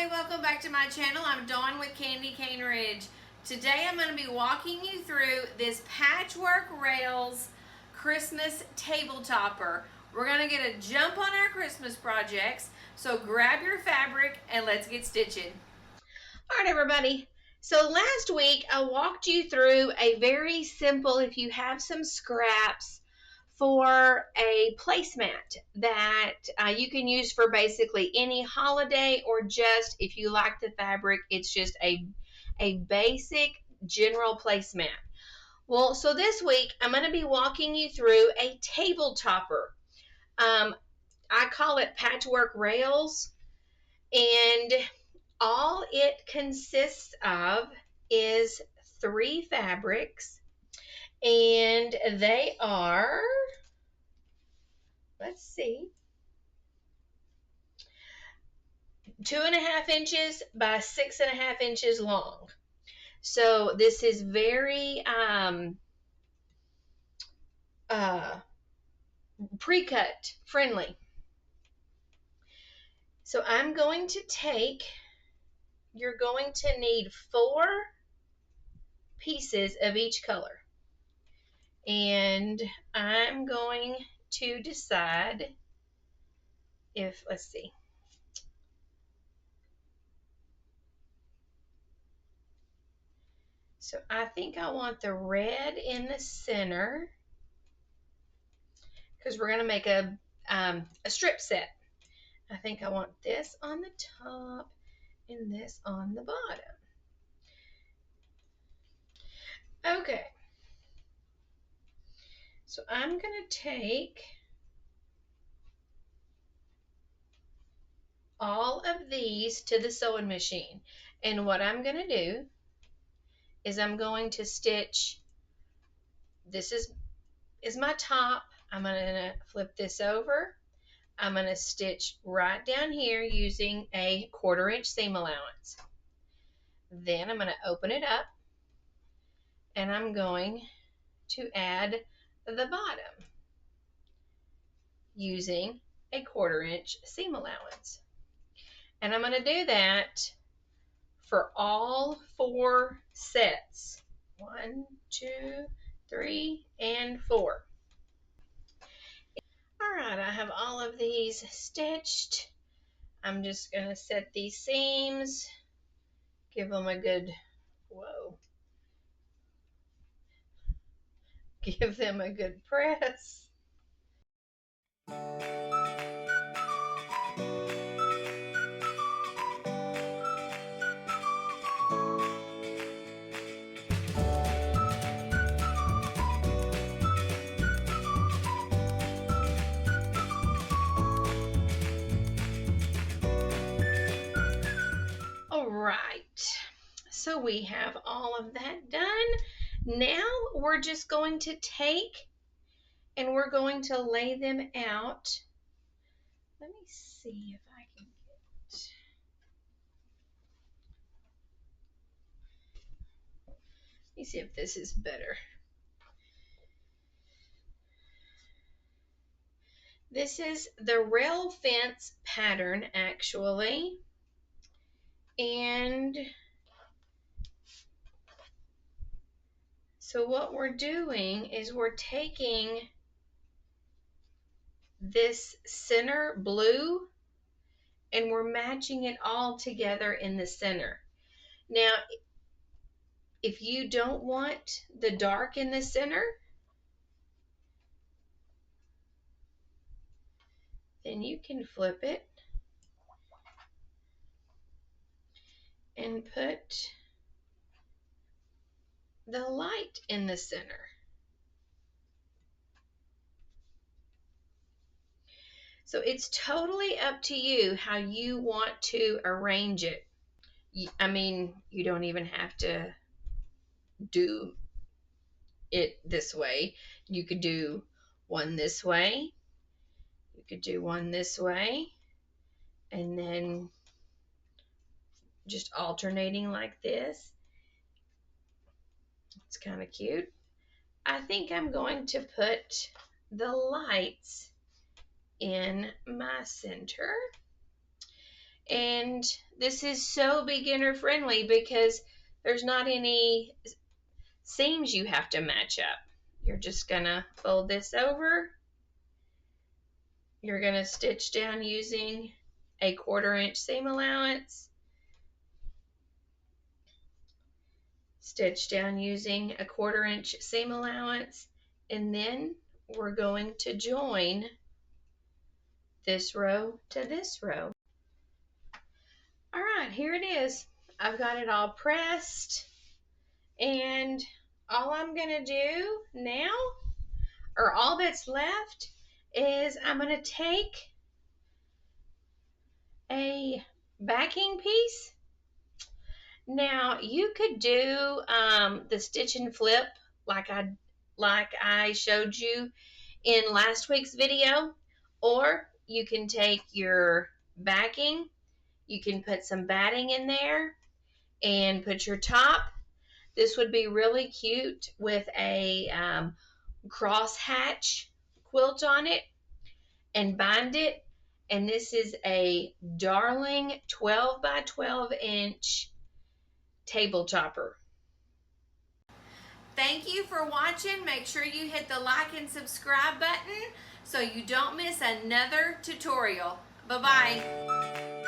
everybody, welcome back to my channel. I'm Dawn with Candy Cane Ridge. Today I'm going to be walking you through this Patchwork Rails Christmas table topper. We're going to get a jump on our Christmas projects, so grab your fabric and let's get stitching. Alright everybody, so last week I walked you through a very simple, if you have some scraps, for a placemat that you can use for basically any holiday, or just if you like the fabric, it's just a basic general placemat. Well, so this week I'm going to be walking you through a table topper. I call it Patchwork Rails, and all it consists of is 3 fabrics, and they are, let's see, 2.5 inches by 6.5 inches long. So this is very pre-cut friendly. So I'm going to take, you're going to need 4 pieces of each color. And I'm going to decide if, let's see, so I think I want the red in the center, because we're going to make a strip set. I think I want this on the top and this on the bottom. Okay, so I'm going to take all of these to the sewing machine, and what I'm going to do is I'm going to stitch, this is my top, I'm going to flip this over, I'm going to stitch right down here using a 1/4 inch seam allowance. Then I'm going to open it up and I'm going to add the bottom using a 1/4 inch seam allowance. And I'm going to do that for all 4 sets. 1, 2, 3, and 4. Alright, I have all of these stitched. I'm just going to set these seams, give them a good, give them a good press. Alright, so we have all of that done. Now we're just going to take and we're going to lay them out. Let me see if I can get, let me see if this is better. This is the rail fence pattern, actually. And so what we're doing is we're taking this center blue and we're matching it all together in the center. Now, if you don't want the dark in the center, then you can flip it and put the light in the center. So it's totally up to you how you want to arrange it. I mean, you don't even have to do it this way. You could do one this way, you could do one this way, and then just alternating like this. It's kind of cute. I think I'm going to put the lights in my center. And this is so beginner friendly because there's not any seams you have to match up. You're just gonna fold this over. You're gonna stitch down using a 1/4 inch seam allowance. Stitch down using a 1/4 inch seam allowance, and then we're going to join this row to this row. All right, here it is. I've got it all pressed, and all I'm gonna do now, or all that's left, is I'm gonna take a backing piece. Now you could do the stitch and flip like I showed you in last week's video, or you can take your backing, you can put some batting in there and put your top. This would be really cute with a cross hatch quilt on it, and bind it. And this is a darling 12 by 12 inch table topper. Thank you for watching. Make sure you hit the like and subscribe button so you don't miss another tutorial. Bye-bye.